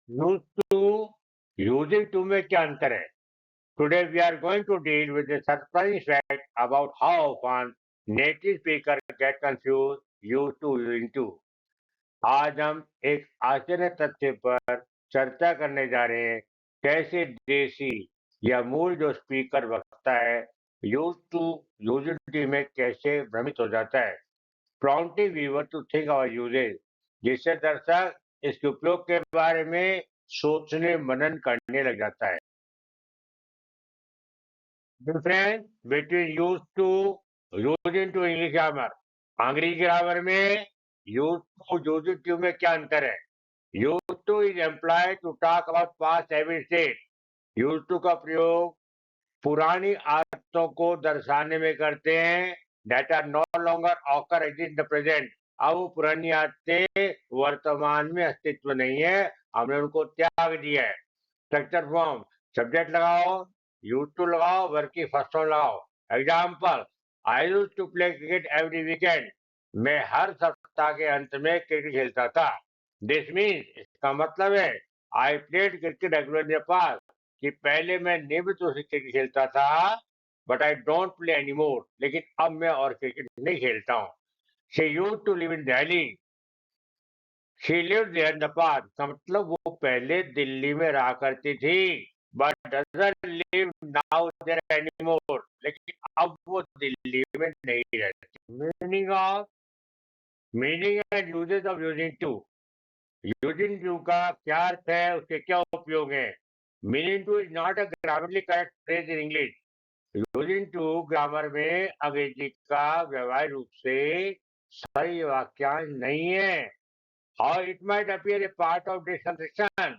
Used to using to में क्या अंतर है? Today we are going to deal with the surprising fact about how often native speakers get confused used to using to. आज हम एक आश्चर्य तथ्य पर चर्चा करने जा रहे हैं, कैसे देसी या मूल जो स्पीकर वक्ता है यूज टू यूजिलिटी में कैसे भ्रमित हो जाता है। Prompting viewer to think our usages, जिससे दर्शक इसके उपयोग के बारे में सोचने मनन करने लग जाता है। Difference between use to using to English grammar. अंग्रेजी ग्रामर में यूज टू यूजिंग टू में क्या अंतर है? Use to is employed to talk about past habit state. Use to का प्रयोग पुरानी आदतों को दर्शाने में करते हैं that are no longer occur in the present. अब वो पुरानी आदतें वर्तमान में अस्तित्व नहीं है, हमने उनको त्याग दिया है। स्ट्रक्चर फॉर्म, सब्जेक्ट लगाओ, यूज टू लगाओ, वर्ब की फर्स्ट फॉर्म लगाओ। Example, I use to play cricket every weekend. मैं हर सप्ताह के अंत में क्रिकेट खेलता था। दिस मीन्स, इसका मतलब है I played cricket regular in the past, कि पहले मैं नियमित रूप से क्रिकेट खेलता था, but I don't play any more, लेकिन अब मैं और क्रिकेट नहीं खेलता हूँ। She use to live in Delhi, she lived there in the past, का मतलब वो पहले दिल्ली में रहा करती थी, but doesn't live now there anymore, लेकिन अब वो दिल्ली में नहीं रहती। Meaning and uses of using to. Using to का क्या अर्थ है, उसके क्या उपयोग है? Meaning to is not a grammarly correct phrase in English. Using to grammar में अंग्रेजी का व्यवहारिक रूप से सही वाक्यांश नहीं है। How it might appear a part of this construction,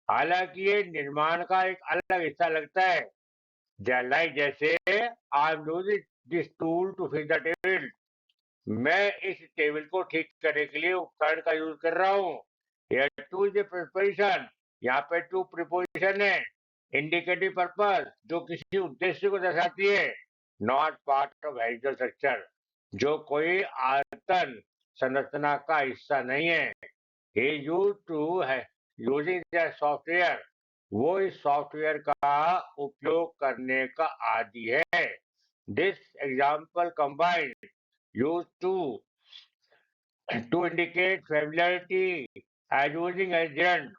हालांकि ये निर्माण का एक अलग हिस्सा लगता है। लाइक जैसे I am using this tool to fix the table, मैं इस टेबल को ठीक करने के लिए उपकरण का यूज कर रहा हूँ। टू इज प्रिपोजिशन, यहाँ पे टू प्रिपोजिशन है इंडिकेटिव पर्पस, जो किसी उद्देश्य को दर्शाती है। Not part of heritage structure, जो कोई आयतन संरचना का हिस्सा नहीं है। He used to using the software, वो इस सॉफ्टवेयर का उपयोग करने का आदि है। This example combine use to indicate familiarity as using as gent.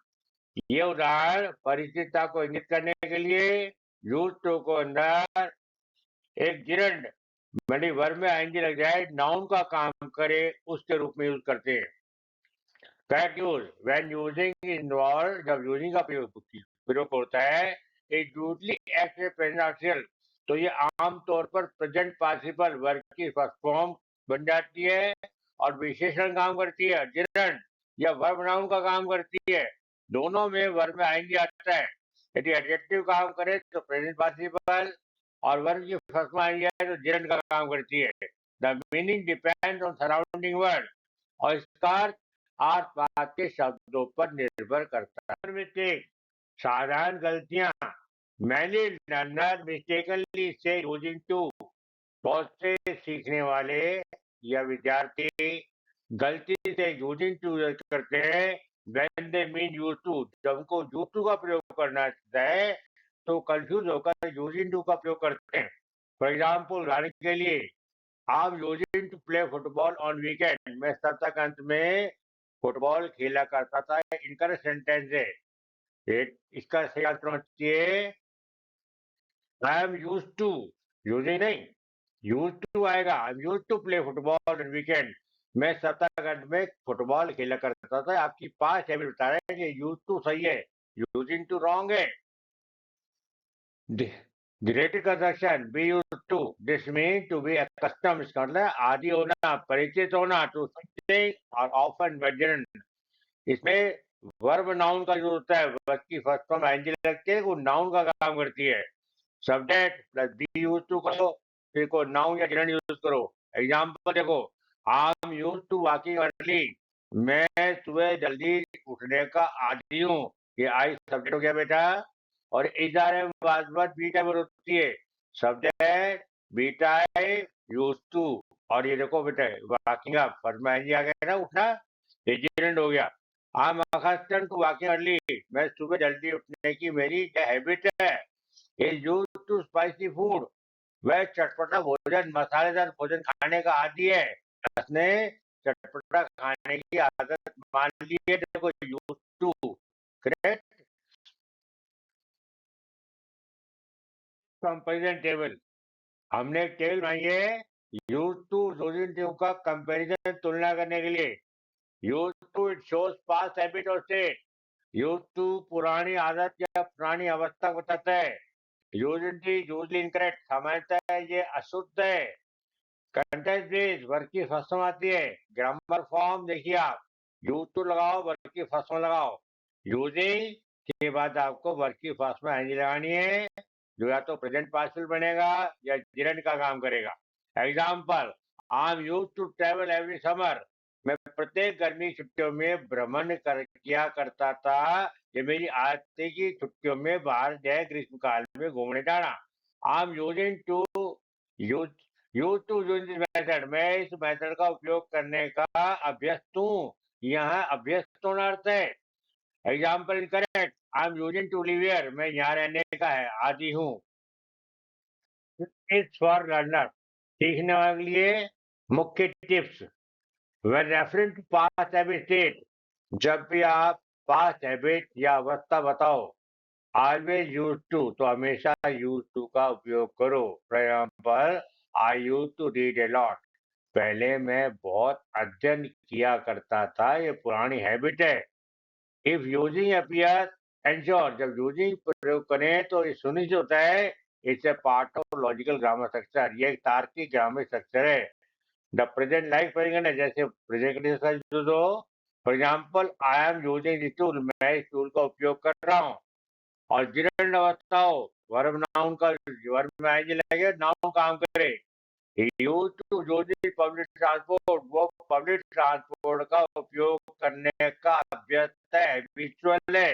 ये उदाहरण परिचितता को इंगित करने के लिए यूज टू को अंदर एक जिरंड यानी वर्ब में आएंगे लग जाए, नाउन का काम करे, उसके रूप में यूज करते हैं। Correct use, when using is involved, जब using का प्रयोग होता है, it usually acts as present partial, तो ये आम तौर पर प्रेजेंट पार्टिसिपल वर्ब की फर्स्ट फॉर्म बन जाती है और विशेषण काम करती है। gerund या वर्ब नाउन का काम करती है। दोनों में वर्ब में आएंगे आता है। यदि एडजेक्टिव काम करे तो प्रेजेंट पार्टिसिपल, और वर्ब की फर्स्ट में आएंगे तो gerund का काम करती है। The meaning depends on surrounding word, और इसका आस पास के शब्दों पर निर्भर करता है। मिस्टेक, साधारण गलतियां। मैनी लर्नर मिस्टेकनली से यूजिंग टू, बहुत से सीखने वाले या विद्यार्थी गलती से यूजिंग टू करते हैं when they mean use to, जब उनको यूज टू का प्रयोग करना होता है तो कंफ्यूज होकर यूजिंग टू का प्रयोग करते हैं। फॉर एग्जाम्पल, उदाहरण के लिए, आप using to play football on weekend, मैं सप्ताह के अंत में फुटबॉल खेला करता था। इनकरेक्ट सेंटेंस है। इसका सही आंसर होना चाहिए I am use to, using नहीं, यूज टू आएगा। I am use to play football on weekend, मैं सप्ताह के अंत में फुटबॉल खेला करता था। आपकी पास्ट हैबिट बता रहे हैं कि यूज टू सही है, यूजिंग टू रॉन्ग है। Related construction, be used to, this means to be accustomed, इसका मतलब है आदि होना, परिचित होना, to something और often version। इसमें वर्ब नाउन का जो होता है, वर्ब की फर्स्ट फॉर्म आईएनजी लगती है, वो नाउन का काम करती है। Subject plus be use to करो, फिर को नाउन या जेंडर यूज करो। एग्जांपल देखो, I am use to walking early, मैं सुबह जल्दी उठने का आदी हूँ। ये आई सब्जेक्ट हो गया बेटा, और इधर बात बीटा में होती है। सब्जेक्ट बीटा है यूज टू, और ये देखो बेटा वॉकिंग अप, फर्स्ट में आईएनजी आ गया ना, उठना, ये जेंडर हो गया। I'm accustomed to walking early. मैं सुबह जल्दी उठने की मेरी हैबिट है. Is used to spicy food. वह चटपटा भोजन, मसालेदार भोजन खाने का आदी है. उसने चटपटा खाने की आदत मान ली है. देखो used to, correct? Comparison table. हमने एक टेबल बनाई है. यूज टू दो का कंपैरिजन तुलना करने के लिए. Use to it shows past habit और स्टेट. यूज टू पुरानी आदत या पुरानी अवस्था को बताता है. यूजली इनकरेक्ट, सामान्यतः ये अशुद्ध है. कंटेंट बेस वर्ग की फसलों आती है. ग्रामर फॉर्म देखिए आप. यूज टू लगाओ, वर्ग की फसलों लगाओ. यूजिंग के बाद आपको वर्ग की फसलों एनजी लगानी है, जो या तो प्रेजेंट पार्टिसिपल बनेगा या जिरंड का काम करेगा. Example, I am use to travel every summer. मैं प्रत्येक गर्मी छुट्टियों में भ्रमण किया करता था. ये मेरी आदत थी कि छुट्टियों में बाहर जाए, ग्रीष्म काल में घूमने जाना. I am using to use use to use this method. मैं इस मेथड का उपयोग करने का अभ्यस्त हूँ. यहाँ अभ्यस्त होना अर्थ है. Example incorrect. I am using to live here. मैं यहाँ रहने का है आदि हूँ. Tips for learner. सीखने वाले के लिए मुख्य tips. When referring to past habit state, जब भी आप past habit या अवस्था बताओ, always used to, तो हमेशा used to का उपयोग करो. For example, I used to read a lot. पहले मैं बहुत अध्ययन किया करता था. ये पुरानी हैबिट है. If using appears, ensure. जब using प्रयोग करें तो ये सुनिश्चित होता है. It's a part of logical grammar structure. ये एक तार्किक ग्रामर स्ट्रक्चर है. द प्रेजेंट लाइफ प्रेजेंट है. जैसे प्रेजेंट कंडीशन का यूज हो. For example, I am using this tool. मैं इस टूल का उपयोग कर रहा हूँ. और जिरंड अवस्था हो, वर्ब नाउन का वर्ब में आएंगे लगे, नाउन काम करे. Use to using public transport. वो पब्लिक ट्रांसपोर्ट का उपयोग करने का अभ्यस्त है, हैबिचुअल है.